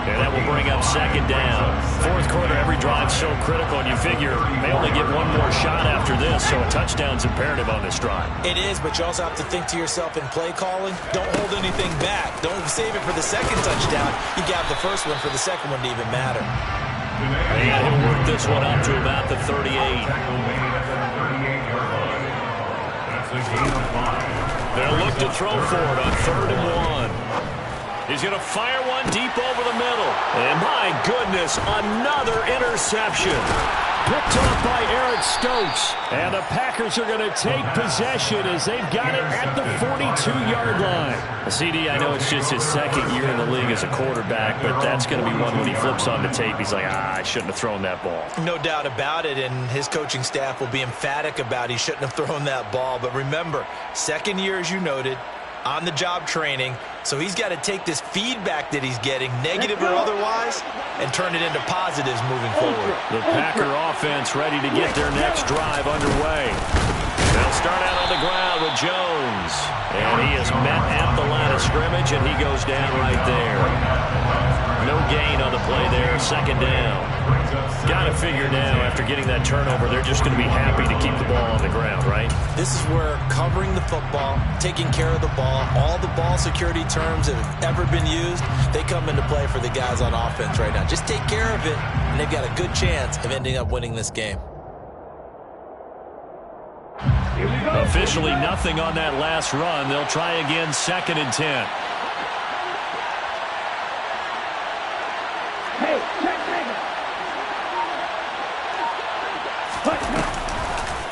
And that will bring up 2nd down. Fourth quarter, every drive so critical, and you figure they only get one more shot after this, so a touchdown's imperative on this drive. It is, but you also have to think to yourself in play calling, don't hold anything back. Don't save it for the second touchdown. You got the first one for the second one to even matter. And he'll work this one up to about the 38. They'll look to throw for it on 3rd and 1. He's going to fire one deep over the middle. And my goodness, another interception. Picked off by Eric Stokes. And the Packers are going to take possession as they've got it at the 42-yard line. CD, I know it's just his 2nd year in the league as a quarterback, but that's going to be one when he flips on the tape. He's like, I shouldn't have thrown that ball. No doubt about it, and his coaching staff will be emphatic about he shouldn't have thrown that ball. But remember, 2nd year, as you noted, on-the-job training, so he's got to take this feedback that he's getting, negative or otherwise, and turn it into positives moving forward. The Packer offense ready to get their next drive underway. They'll start out on the ground with Jones, and he is met at the line of scrimmage, and he goes down right there. No gain on the play there, 2nd down. Got to figure now, after getting that turnover, they're just going to be happy to keep the ball on the ground, right? This is where covering the football, taking care of the ball, all the ball security terms that have ever been used, they come into play for the guys on offense right now. Just take care of it, and they've got a good chance of ending up winning this game. Officially nothing on that last run. They'll try again, 2nd and 10.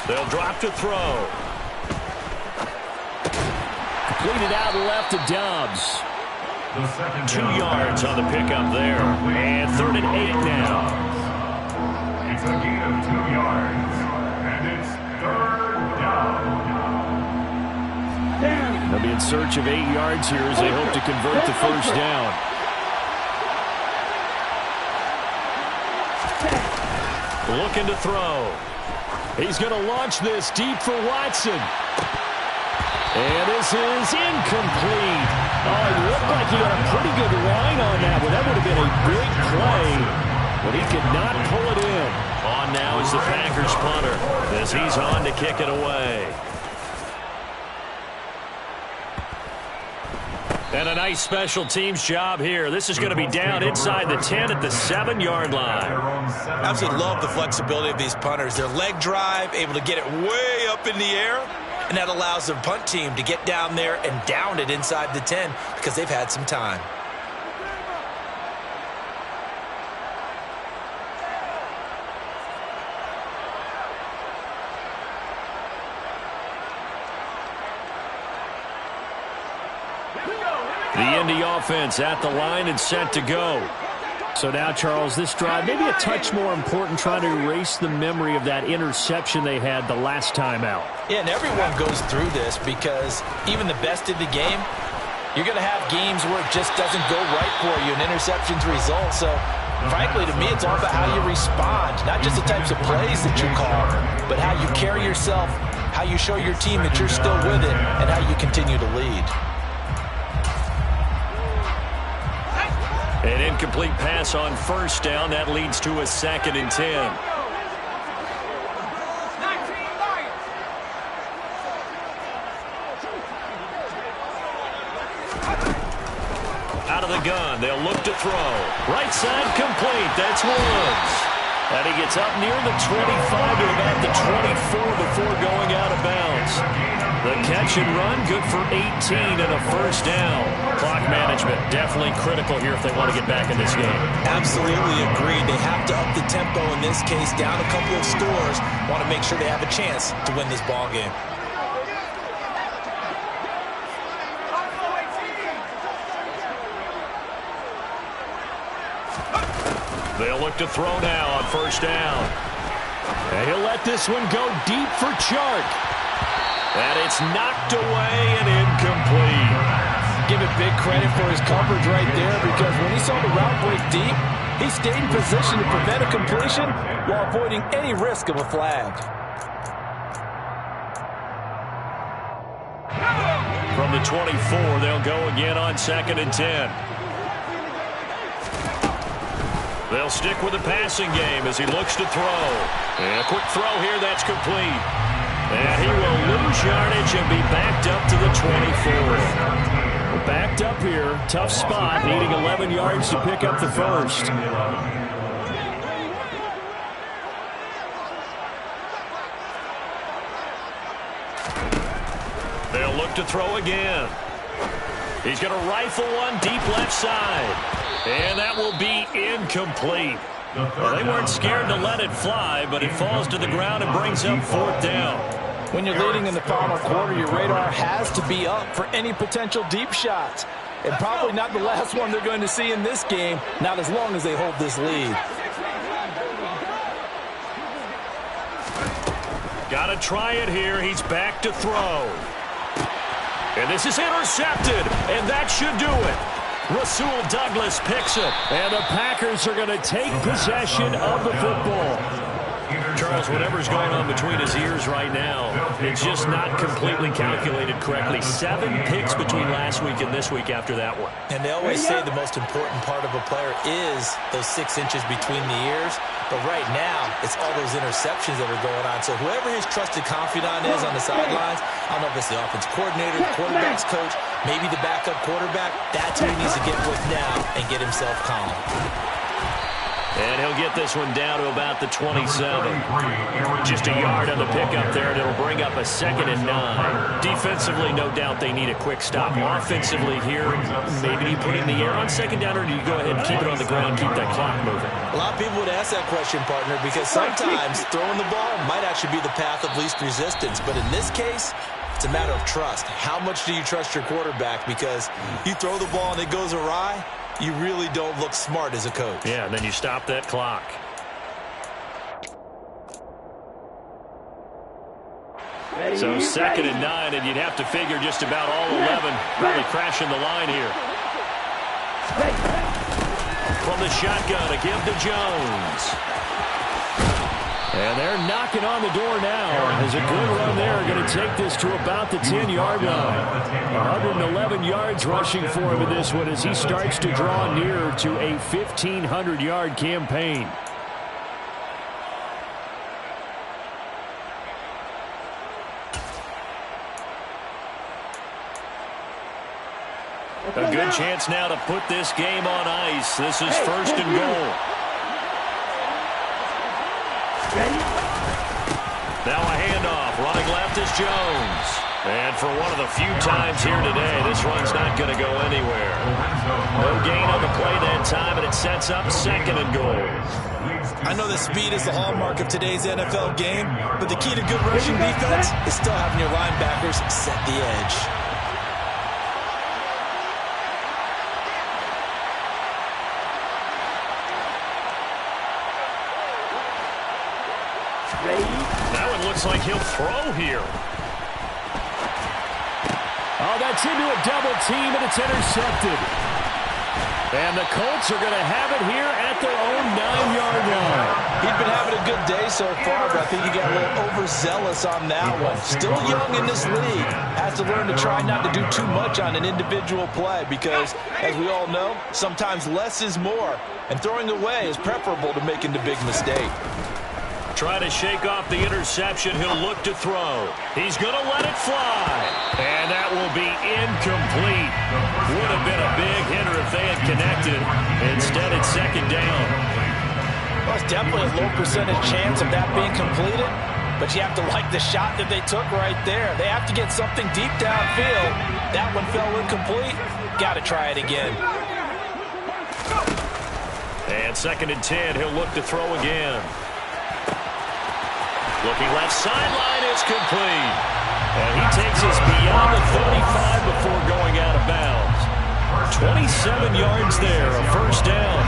They'll drop to throw. Completed out left to Dobbs. 2 yards on the pickup there. And 3rd and 8 now. It's a gain of 2 yards. And it's 3rd down. They'll be in search of 8 yards here as they hope to convert the first down. Looking to throw. He's going to launch this deep for Watson. And this is incomplete. Oh, it looked like he had a pretty good line on that one. That would have been a big play, but he could not pull it in. On now is the Packers punter as he's on to kick it away. And a nice special teams job here. This is going to be down inside the 10 at the 7-yard line. Absolutely love the flexibility of these punters. Their leg drive, able to get it way up in the air, and that allows the punt team to get down there and down it inside the 10 because they've had some time. The Indy offense at the line and set to go. So now, Charles, this drive maybe a touch more important, trying to erase the memory of that interception they had the last time out. Yeah, and everyone goes through this because even the best in the game, you're going to have games where it just doesn't go right for you, and interceptions result. So, frankly, to me, it's all about how you respond, not just the types of plays that you call, but how you carry yourself, how you show your team that you're still with it, and how you continue to lead. An incomplete pass on first down. That leads to a 2nd and 10. the gun. They'll look to throw. Right side complete. That's Woods. And he gets up near the 25 to about the 24 before going out of bounds. The catch and run, good for 18 and a first down. Clock management, definitely critical here if they want to get back in this game. Absolutely agreed. They have to up the tempo in this case, down a couple of scores. Want to make sure they have a chance to win this ball game. They'll look to throw now on first down. And he'll let this one go deep for Chark. And it's knocked away and incomplete. Give it big credit for his coverage right there, because when he saw the route break deep, he stayed in position to prevent a completion while avoiding any risk of a flag. From the 24, they'll go again on 2nd and 10. They'll stick with the passing game as he looks to throw. And a quick throw here, that's complete. And he will lose yardage and be backed up to the 24. We're backed up here. Tough spot, needing 11 yards to pick up the first. They'll look to throw again. He's going to rifle one deep left side. And that will be incomplete. Well, they weren't scared to let it fly, but it falls to the ground and brings up 4th down. When you're leading in the final quarter, your radar has to be up for any potential deep shots. And probably not the last one they're going to see in this game, not as long as they hold this lead. Got to try it here. He's back to throw. And this is intercepted, and that should do it. Rasul Douglas picks it. And the Packers are going to take possession of the football. Charles, whatever's going on between his ears right now, it's just not completely calculated correctly. 7 picks between last week and this week after that one. And they always say the most important part of a player is those 6 inches between the ears. But right now, it's all those interceptions that are going on. So whoever his trusted confidant is on the sidelines, I don't know if it's the offense coordinator, the quarterback's coach, maybe the backup quarterback, that's who he needs to get with now and get himself calm. And he'll get this one down to about the 27. Just a yard on the pickup there, and it'll bring up a 2nd and 9. Defensively, no doubt they need a quick stop. Offensively here, maybe you put it in the air on 2nd down, or do you go ahead and keep it on the ground, keep that clock moving? A lot of people would ask that question, partner, because sometimes throwing the ball might actually be the path of least resistance. But in this case, it's a matter of trust. How much do you trust your quarterback? Because you throw the ball and it goes awry, you really don't look smart as a coach. Yeah, and then you stop that clock. So 2nd and 9, and you'd have to figure just about all 11 probably crashing the line here. From the shotgun, a give to Jones. And they're knocking on the door now. There's a good run there. Going to take this to about the 10-yard line. 111 yards rushing for him in this one as he starts to draw nearer to a 1,500-yard campaign. A good chance now to put this game on ice. This is 1st and goal. Now a handoff. Running left is Jones. And for one of the few times here today, this run's not going to go anywhere. No gain on the play that time, and it sets up 2nd and goal. I know that speed is the hallmark of today's NFL game, but the key to good rushing defense is still having your linebackers set the edge. That one looks like he'll throw here. Oh, that's into a double team, and it's intercepted. And the Colts are going to have it here at their own 9-yard line. He'd been having a good day so far, but I think he got a little overzealous on that one. Still young in this league. Has to learn to try not to do too much on an individual play because, as we all know, sometimes less is more. And throwing away is preferable to making the big mistake. try to shake off the interception. He'll look to throw. He's going to let it fly. And that will be incomplete. Would have been a big hitter if they had connected. Instead, it's second down. Well, it's definitely a low percentage chance of that being completed, but you have to like the shot that they took right there. They have to get something deep downfield. That one fell incomplete. Got to try it again. And 2nd and 10, he'll look to throw again. Looking left sideline, it's complete. And he takes us beyond the 35 before going out of bounds. 27 yards there, a first down.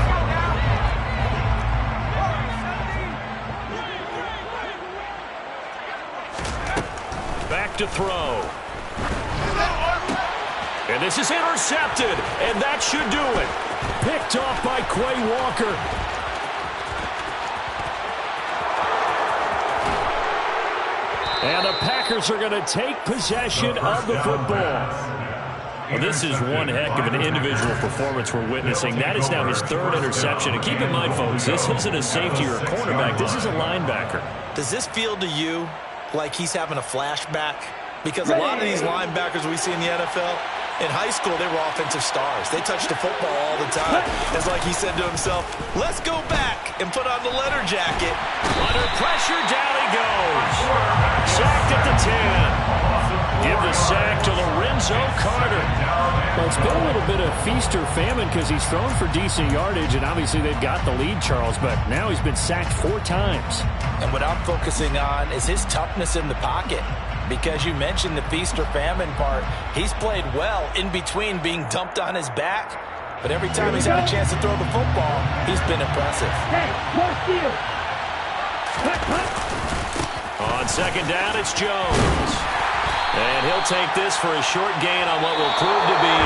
Back to throw. And this is intercepted, and that should do it. Picked off by Quay Walker. And the Packers are going to take possession of the football. Well, this is one heck of an individual performance we're witnessing. That is now his 3rd interception. And keep in mind, folks, this isn't a safety or a cornerback. This is a linebacker. Does this feel to you like he's having a flashback? Because a lot of these linebackers we see in the NFL, in high school, they were offensive stars. They touched the football all the time. It's like he said to himself, let's go back and put on the leather jacket. Under pressure, down he goes. Sacked at the 10. Give the sack to Lorenzo Carter. Well, it's been a little bit of feast or famine because he's thrown for decent yardage, and obviously they've got the lead, Charles, but now he's been sacked 4 times. And what I'm focusing on is his toughness in the pocket. Because you mentioned the feast or famine part. He's played well in between being dumped on his back. But every time he's had a chance to throw the football, he's been impressive. On 2nd down, it's Jones. And he'll take this for a short gain on what will prove to be